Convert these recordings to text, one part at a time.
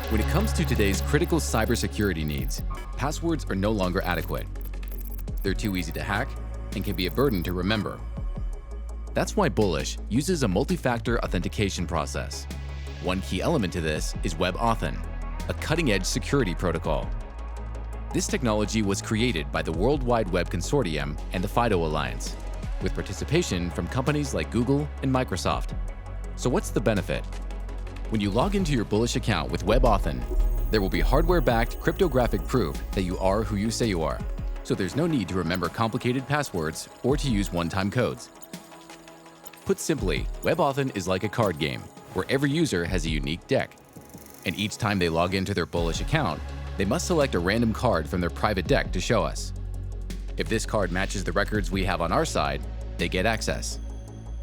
When it comes to today's critical cybersecurity needs, passwords are no longer adequate. They're too easy to hack and can be a burden to remember. That's why Bullish uses a multi-factor authentication process. One key element to this is WebAuthn, a cutting-edge security protocol. This technology was created by the World Wide Web Consortium and the FIDO Alliance, with participation from companies like Google and Microsoft. So what's the benefit? When you log into your Bullish account with WebAuthn, there will be hardware-backed cryptographic proof that you are who you say you are, so there's no need to remember complicated passwords or to use one-time codes. Put simply, WebAuthn is like a card game, where every user has a unique deck. And each time they log into their Bullish account, they must select a random card from their private deck to show us. If this card matches the records we have on our side, they get access.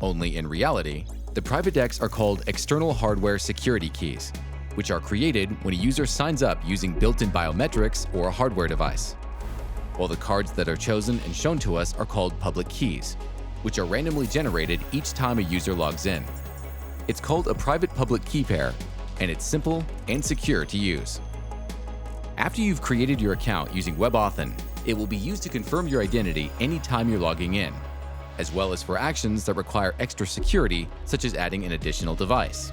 Only in reality, the private decks are called external hardware security keys, which are created when a user signs up using built-in biometrics or a hardware device. While the cards that are chosen and shown to us are called public keys, which are randomly generated each time a user logs in. It's called a private-public key pair, and it's simple and secure to use. After you've created your account using WebAuthn, it will be used to confirm your identity anytime you're logging in, as well as for actions that require extra security, such as adding an additional device.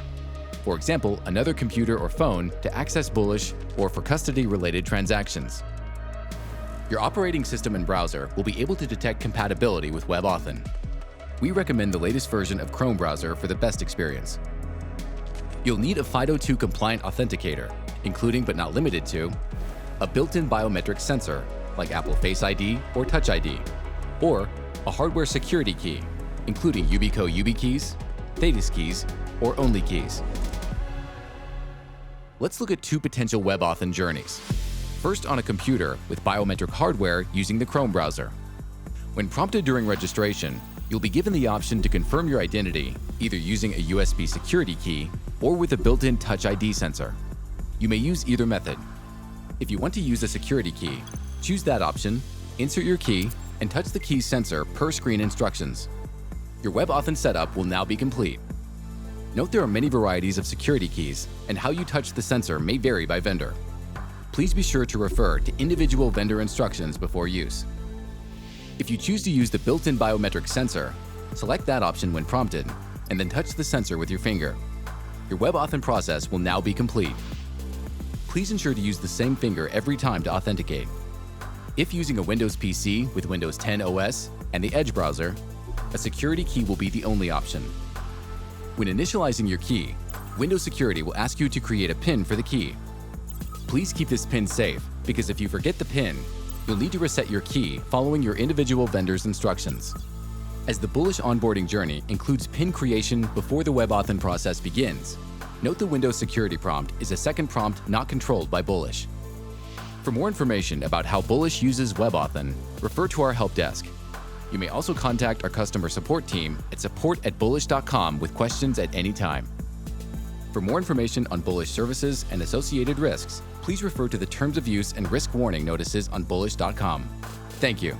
For example, another computer or phone to access Bullish or for custody-related transactions. Your operating system and browser will be able to detect compatibility with WebAuthn. We recommend the latest version of Chrome browser for the best experience. You'll need a FIDO2 compliant authenticator, including but not limited to a built-in biometric sensor like Apple Face ID or Touch ID, or a hardware security key, including Yubico YubiKeys, Thetis keys, or Only keys. Let's look at two potential WebAuthn journeys. First, on a computer with biometric hardware using the Chrome browser. When prompted during registration, you'll be given the option to confirm your identity either using a USB security key or with a built-in Touch ID sensor. You may use either method. If you want to use a security key, choose that option, insert your key, and touch the key's sensor per screen instructions. Your WebAuthn setup will now be complete. Note there are many varieties of security keys, and how you touch the sensor may vary by vendor. Please be sure to refer to individual vendor instructions before use. If you choose to use the built-in biometric sensor, select that option when prompted, and then touch the sensor with your finger. Your WebAuthn process will now be complete. Please ensure to use the same finger every time to authenticate. If using a Windows PC with Windows 10 OS and the Edge browser, a security key will be the only option. When initializing your key, Windows Security will ask you to create a PIN for the key. Please keep this PIN safe, because if you forget the PIN, you'll need to reset your key following your individual vendor's instructions. As the Bullish onboarding journey includes PIN creation before the WebAuthn process begins, note the Windows Security prompt is a second prompt not controlled by Bullish. For more information about how Bullish uses WebAuthn, refer to our help desk. You may also contact our customer support team at support@bullish.com with questions at any time. For more information on Bullish services and associated risks, please refer to the Terms of Use and Risk Warning notices on bullish.com. Thank you.